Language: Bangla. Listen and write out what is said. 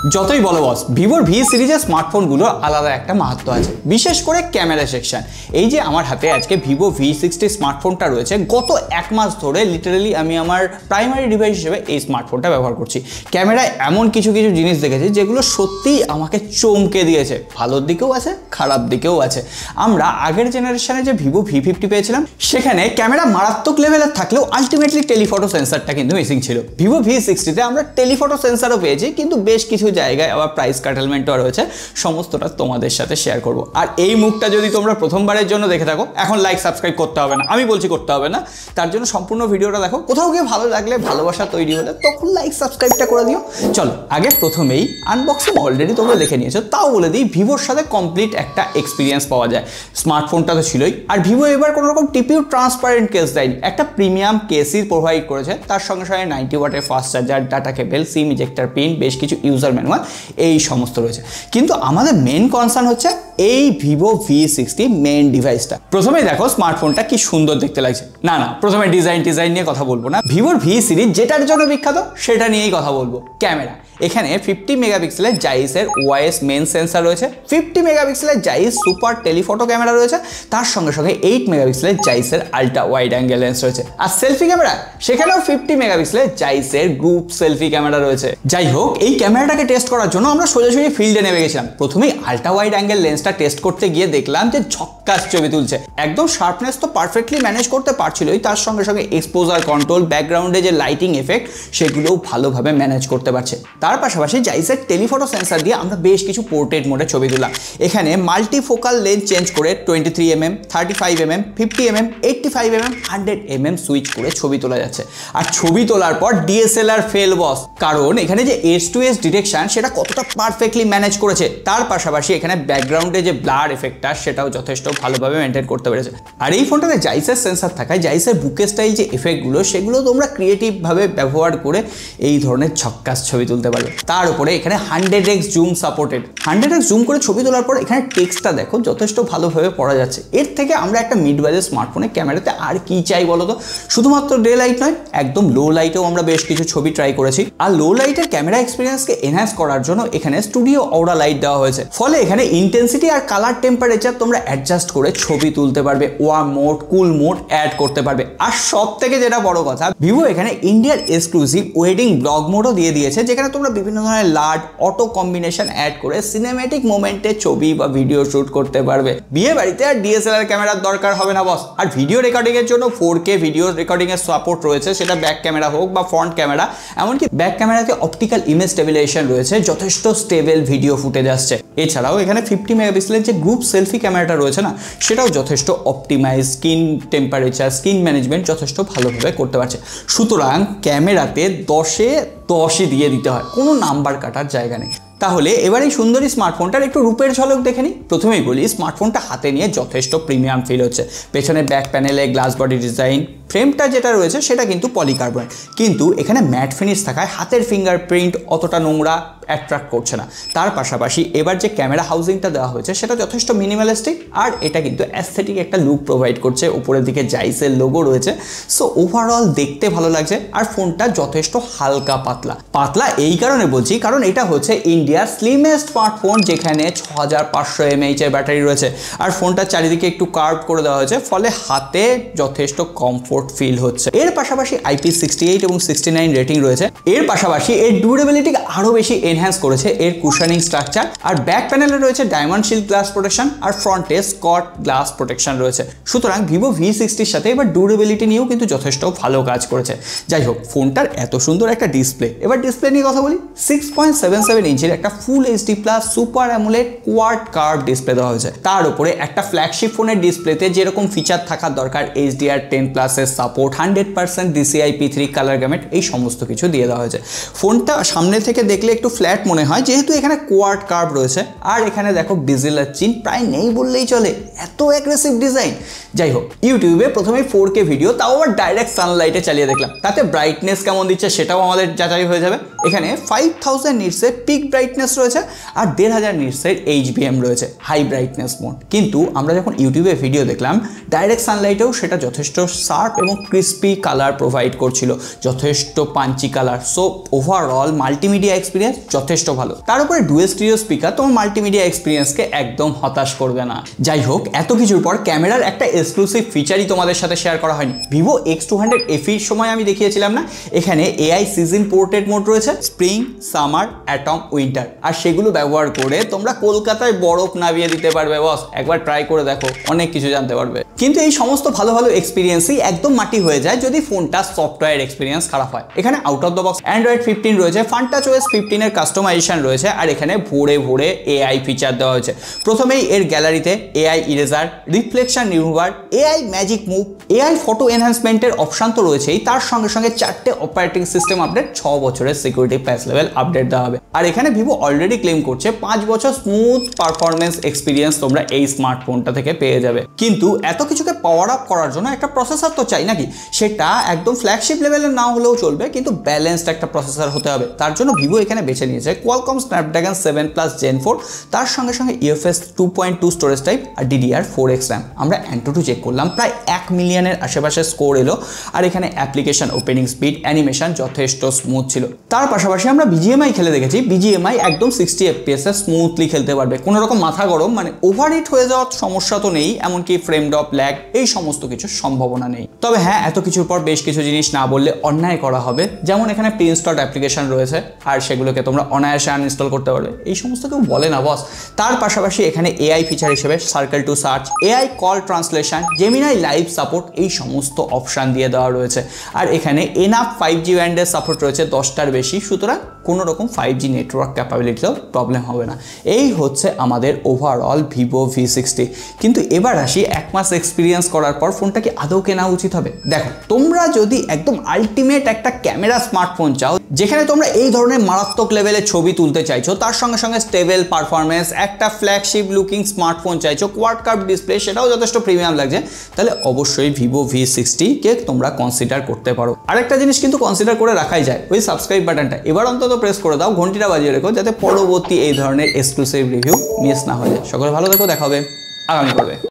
যতই বলো বস, ভিভোর ভি সিরিজের স্মার্টফোনগুলোর আলাদা একটা মাহাত্ম্য আছে, বিশেষ করে ক্যামেরা সেকশন। এই যে আমার হাতে আজকে ভিভো V60 স্মার্টফোনটা রয়েছে, গত এক মাস ধরে লিটারালি আমি আমার প্রাইমারি ডিভাইস হিসেবে এই স্মার্টফোনটা ব্যবহার করছি। ক্যামেরায় এমন কিছু কিছু জিনিস দেখেছি যেগুলো সত্যিই আমাকে চমকে দিয়েছে, ভালোর দিকেও আছে খারাপ দিকেও আছে। আমরা আগের জেনারেশনে যে ভিভো V50 পেয়েছিলাম সেখানে ক্যামেরা মারাত্মক লেভেলের থাকলেও আলটিমেটলি টেলিফটো সেন্সারটা কিন্তু মিসিং ছিল। ভিভো V60তে আমরা টেলিফটো সেন্সারও পেয়েছি, কিন্তু বেশ কিছু জায়গায় আবার প্রাইস কাটেলমেন্টও রয়েছে। সমস্তটা তোমাদের সাথে শেয়ার করব। আর এই মুখটা যদি তোমরা প্রথমবারের জন্য দেখে থাকো, এখন লাইক সাবস্ক্রাইব করতে হবে না, আমি বলছি করতে হবে না, তার জন্য সম্পূর্ণ ভিডিওটা দেখো। কোথাও গিয়ে ভালো লাগলে, ভালোবাসা তৈরি হলে তখন লাইক সাবস্ক্রাইবটা করে দিও। চলো আগে প্রথমেই আনবক্সিং অলরেডি তোমরা দেখে নিয়েছো, তাও বলে দিই ভিভোর সাথে কমপ্লিট একটা এক্সপিরিয়েন্স পাওয়া যায়। স্মার্টফোনটা তো ছিলই, আর ভিভো এবার কোনো রকম টিপিউ ট্রান্সপারেন্ট কেস দেয়নি, একটা প্রিমিয়াম কেসই প্রোভাইড করেছে। তার সঙ্গে সঙ্গে 90 ওয়াটের ফাস্ট চার্জার, ডাটা কেবল, সিম ইজেক্টর পিন, বেশ কিছু ইউজার ম্যানুয়াল, এই সমস্ত রয়েছে। কিন্তু আমাদের মেন কনসার্ন হচ্ছে এই ভিভো V60 মেন ডিভাইসটা। প্রথমেই দেখো স্মার্টফোনটা কি সুন্দর দেখতে লাগছে। না প্রথমে ডিজাইন নিয়ে কথা বলবো না, ভিভোর V সিরিজ যেটার জন্য বিখ্যাত সেটা নিয়েই কথা বলবো। ক্যামেরা, এখানে 50 মেগাপিক্সেলের জাইসের ওয়াইএস মেন সেন্সার রয়েছে, 50 মেগাপিক্সেলের জাইস সুপার টেলিফটো ক্যামেরা রয়েছে, তার সঙ্গে সঙ্গে 8 মেগাপিক্সেলের জাইসের আল্ট্রা ওয়াইড অ্যাঙ্গেল লেন্স রয়েছে। আর সেলফি ক্যামেরা, সেখানেও 50 মেগাপিক্সেলের জাইসের গ্রুপ সেলফি ক্যামেরা রয়েছে। যাই হোক, এই ক্যামেরাটাকে টেস্ট করার জন্য আমরা সোজাসুজি ফিল্ডে নেমে গেছিলাম। প্রথমেই আল্ট্রা ওয়াইড অ্যাঙ্গেল লেন্সটা টেস্ট করতে গিয়ে দেখলাম যে ঝক্কাস ছবি তুলছে। একদম শার্পনেস তো পারফেক্টলি ম্যানেজ করতে পারছিলই, তার সঙ্গে সঙ্গে এক্সপোজার কন্ট্রোল, ব্যাকগ্রাউন্ডে যে লাইটিং এফেক্ট, সেগুলোও ভালোভাবে ম্যানেজ করতে পারছে। তার পাশাপাশি জাইসের টেলিফটো সেন্সার দিয়ে আমরা বেশ কিছু পোর্ট্রেট মোডে ছবি তুললাম। এখানে মাল্টিফোকাল লেন্স চেঞ্জ করে 23mm, 35mm, 50mm, 85mm, 100mm switch করে ছবি তোলা যাচ্ছে। আর ছবি তোলার পর DSLR ফেল বস, কারণ এখানে যে S2S ডিটেকশন সেটা কতটা পারফেক্টলি ম্যানেজ করেছে। তার পাশাপাশি এখানে ব্যাকগ্রাউন্ডে যে ব্লার এফেক্টটা সেটাও যথেষ্ট ভালোভাবে মেনটেন করতে পেরেছে। আর এই ফোনটাতে জাইসের সেন্সার থাকায় জাইসের বুকে স্টাইল যে এফেক্টগুলো, সেগুলো তোমরা ক্রিয়েটিভভাবে ব্যবহার করে এই ধরনের ঝক্কাস ছবি তুলতে পারবে। তার উপরে এখানে 100x zoom supported, 100x zoom করে ছবি তোলার পর এখানে টেক্সটটা দেখো যথেষ্ট ভালোভাবে পড়া যাচ্ছে। এর থেকে আমরা একটা মিড বাজেট স্মার্টফোনে ক্যামেরাতে আর কি চাই বলো তো? শুধুমাত্র ডে লাইট নয়, একদম লো লাইটেও আমরা বেশ কিছু ছবি ট্রাই করেছি। আর লো লাইটের ক্যামেরা এক্সপিরিয়েন্সকে এনহ্যান্স করার জন্য এখানে স্টুডিও অরা লাইট দেওয়া হয়েছে, ফলে এখানে ইন্টেন্সিটি আর কালার টেম্পারেচার তোমরা অ্যাডজাস্ট করে ছবি তুলতে পারবে, ওয়ার্ম মোড, কুল মোড অ্যাড করতে পারবে। আর সব থেকে যেটা বড় কথা, ভিভো এখানে ইন্ডিয়ার এক্সক্লুসিভ ওয়েডিং ব্লগ মোডও দিয়ে দিয়েছে, যেখানে তোমরা বিভিন্ন ধরনের লাইট, অটো কম্বিনেশন অ্যাড করে সিনেম্যাটিক মোমেন্টে ছবি বা ভিডিও শুট করতে পারবে। বিয়ে বাড়িতে আর DSLR ক্যামেরার দরকার হবে না বস। আর ভিডিও রেকর্ডিং এর জন্য 4K ভিডিও রেকর্ডিং এর সাপোর্ট রয়েছে, সেটা ব্যাক ক্যামেরা হোক বা ফ্রন্ট ক্যামেরা। এমনকি ব্যাক ক্যামেরাতে অপটিক্যাল ইমেজ স্টেবিলাইজেশন রয়েছে, যথেষ্ট স্টেবল ভিডিও ফুটেজ আসছে। এছাড়াও এখানে 50 মেগাপিক্সেলের যে গ্রুপ সেলফি ক্যামেরাটা রয়েছে না, সেটাও যথেষ্ট optimise, screen temperature, screen management যথেষ্ট ভালোভাবে করতে পারছে। সুতরাং ক্যামেরাতে 10-এ 10ই দিয়ে দিতে হয়, কোনো নাম্বার কাটার জায়গা নেই। তাহলে এবার এই সুন্দরী স্মার্টফোনটার একটু রূপের ঝলক দেখে নিই। প্রথমেই বলি, স্মার্টফোনটা হাতে নিয়ে যথেষ্ট প্রিমিয়াম ফিল হচ্ছে। পেছনে ব্যাক প্যানেলে গ্লাস বডি ডিজাইন, ফ্রেমটা যেটা রয়েছে সেটা কিন্তু পলিকার্বনেট, কিন্তু এখানে ম্যাট ফিনিশ থাকায় হাতের ফিঙ্গারপ্রিন্ট অতটা নোংরা অ্যাট্রাক্ট করছে না। তার পাশাপাশি এবার যে ক্যামেরা হাউজিংটা দেওয়া হয়েছে সেটা যথেষ্ট মিনিমালিস্টিক, আর এটা কিন্তু অ্যাস্থেটিক একটা লুক প্রোভাইড করছে। উপরের দিকে জাইসের লোগো রয়েছে, সো ওভারঅল দেখতে ভালো লাগছে। আর ফোনটা যথেষ্ট হালকা পাতলা এই কারণে বলছি, কারণ এটা হচ্ছে ইন্ডিয়ার স্লিমেস্ট স্মার্টফোন, যেখানে 6500 mAh এর ব্যাটারি রয়েছে। আর ফোনটার চারিদিকে একটু কার্ভ করে দেওয়া হয়েছে, ফলে হাতে যথেষ্ট কমফোর্ট ফিল হচ্ছে। এর পাশাপাশি IP68 এবং 69 রেটিং রয়েছে। এর পাশাপাশি এর ডিউরেবিলিটিকে আরো বেশি এনহ্যান্স করেছে এর কুশনিং স্ট্রাকচার। আর ব্যাক প্যানেলে রয়েছে ডায়মন্ড শিল্ড গ্লাস প্রোটেকশন, আর ফ্রন্টে স্কট গ্লাস প্রোটেকশন রয়েছে। সুতরাং ভিভো V60 সাথে এবার ডিউরেবিলিটি নিয়েও কিন্তু যথেষ্ট ভালো কাজ করেছে। যাই হোক, ফোনটার এত সুন্দর একটা ডিসপ্লে, এবার ডিসপ্লে নিয়ে কথা বলি। 6.77 ইঞ্চের একটা ফুল HD+ super AMOLED quad curve display দেওয়া হয়েছে। তার উপরে একটা ফ্ল্যাগশিপ ফোনের ডিসপ্লেতে যেরকম ফিচার থাকার দরকার, HDR10+ এর সাপোর্ট, 100% DCI-P3 কালার গ্যামেট, এই সমস্ত কিছু দিয়ে দেওয়া হয়েছে। ফোনটা সামনে থেকে দেখলে একটু ফ্ল্যাট মনে হয়, যেহেতু এখানে কোয়াড কার্ভ রয়েছে। আর এখানে দেখো বেজেলের চিহ্ন প্রায় নেই বললেই চলে, এত অ্যাগ্রেসিভ ডিজাইন। যাই হোক, ইউটিউবে প্রথমে 4K ভিডিও, তাও আবার ডাইরেক্ট সানলাইটে চালিয়ে দেখলাম, তাতে ব্রাইটনেস কেমন দিচ্ছে সেটাও আমাদের যাচাই হয়ে যাবে। এখানে 5000 নিটসের পিক ব্রাইটনেস রয়েছে আর 1500 নিটসের HBM রয়েছে, হাই ব্রাইটনেস মোড। কিন্তু আমরা যখন ইউটিউবে ভিডিও দেখলাম, ডাইরেক্ট সানলাইটেও সেটা যথেষ্ট শার্প এবং ক্রিস্পি কালার প্রোভাইড করছিল, যথেষ্ট punchy colour. So overall multimedia experience যথেষ্ট ভালো। তার উপরে ডুয়েল স্টিরিও স্পিকার তোমার মাল্টিমিডিয়া এক্সপিরিয়েন্সকে একদম হতাশ করবে না। যাই হোক, এত কিছুর পর ক্যামেরার একটা এক্সক্লুসিভ ফিচারই তোমাদের সাথে শেয়ার করা হয়নি। ভিভো X200 FEর সময় আমি দেখিয়েছিলাম না, এখানে AI সিজন পোর্ট্রেট মোড রয়েছে, স্প্রিং, সামার, অ্যাটম, উইন্টার, আর সেগুলো ব্যবহার করে তোমরা কলকাতায় বরফ নামিয়ে দিতে পারবে বস। একবার ট্রাই করে দেখো, অনেক কিছু জানতে পারবে। কিন্তু এই সমস্ত ভালো ভালো এক্সপিরিয়েন্সই একদম মাটি হয়ে যায় যদি ফোনটা সফটওয়্যার এক্সপিরিয়েন্স খারাপ হয়। এখানে out of the box Android 15 রয়েছে, FunTouchOS 15 এর কাস্টমাইজেশন রয়েছে, আর এখানে ভরে ভরে AI ফিচার দেওয়া হয়েছে। প্রথমেই এর গ্যালারিতে AI eraser, reflection remover, AI magic move, AI photo এনহ্যান্সমেন্টের অপশন তো রয়েছেই, তার সঙ্গে সঙ্গে 4টে অপারেটিং সিস্টেম আপডেট, 6 বছরের সিকিউরিটি প্যাচ লেভেল আপডেট দেওয়া হবে। আর এখানে ভিভো অলরেডি ক্লেম করছে 5 বছর স্মুথ পারফরমেন্স এক্সপিরিয়েন্স তোমরা এই স্মার্টফোনটা থেকে পেয়ে যাবে। কিন্তু এত কিছুকে পাওয়ার আপ করার জন্য একটা প্রসেসর তো চাই নাকি? সেটা একদম ফ্ল্যাগশিপ লেভেলের না হলেও চলবে, কিন্তু ব্যালেন্সড একটা প্রসেসর হতে হবে। তার জন্য ভিভো এখানে বেছে নিয়েছে কোয়ালকম স্ন্যাপড্রাগন 7+ Gen 4, তার সঙ্গে সঙ্গে UFS 2.2 স্টোরেজ টাইপ আর DDR4X RAM। আমরা Antutu চেক করলাম, প্রায় 1 মিলিয়নের আশেপাশে স্কোর এলো। আর এখানে অ্যাপ্লিকেশন ওপেনিং স্পিড, অ্যানিমেশন যথেষ্ট স্মুথ ছিল। তার পাশাপাশি আমরা BGMI খেলে দেখেছি, BGMI একদম 60 FPS এ স্মুথলি খেলতে পারবে, কোনো রকম মাথা গরম মানে ওভারহিট হয়ে যাওয়ার সমস্যা তো নেই, এমনকি ফ্রেম ড্রপ, ল্যাগ এই সমস্ত কিছুর সম্ভাবনা নেই। তবে হ্যাঁ, এত কিছুর পর বেশ কিছু জিনিস না বললে অন্যায় করা হবে। যেমন এখানে প্রি ইনস্টলড অ্যাপ্লিকেশন রয়েছে আর সেগুলোকে তোমরা অনায়াসে আনইনস্টল করতে পারবে, এই সমস্ত কেউ বলে না বস। তার পাশাপাশি এখানে AI ফিচার হিসেবে circle to search, AI call translation, Gemini live support এই সমস্ত অপশান দিয়ে দেওয়া রয়েছে। আর এখানে এনাফ 5G ব্যান্ডের সাপোর্ট রয়েছে 10টার বেশি, সুতরাং কোনো রকম 5G নেটওয়ার্ক ক্যাপাবিলিটিতেও প্রবলেম হবে না। এই হচ্ছে আমাদের ওভারঅল ভিভো V60। কিন্তু এবার আসি, 1 মাস এক্সপিরিয়েন্স করার পর ফোনটা কি আদৌ কেনা উচিত হবে? দেখো, তোমরা যদি একদম আলটিমেট একটা ক্যামেরা স্মার্টফোন চাও, যেখানে তোমরা এই ধরনের মারাত্মক লেভেলের ছবি তুলতে চাইছো, তার সঙ্গে সঙ্গে স্টেবল পারফরমেন্স, একটা ফ্ল্যাগশিপ লুকিং স্মার্টফোন চাইছো, কোয়াড কার্ভ ডিসপ্লে, সেটাও যথেষ্ট প্রিমিয়াম লাগছে, তাহলে অবশ্যই ভিভো V60 কে তোমরা কনসিডার করতে পারো। আরেকটা জিনিস কিন্তু কনসিডার করে রাখাই যায়, ওই সাবস্ক্রাইব বাটনটা এবার অন্তত প্রেস করে দাও, ঘন্টিটা বাজিয়ে রেখো, যাতে পরবর্তী এই ধরনের এক্সক্লুসিভ রিভিউ মিস না হয়ে যায়। সকলে ভালো থেকো, দেখা হবে আগামী পর্বে।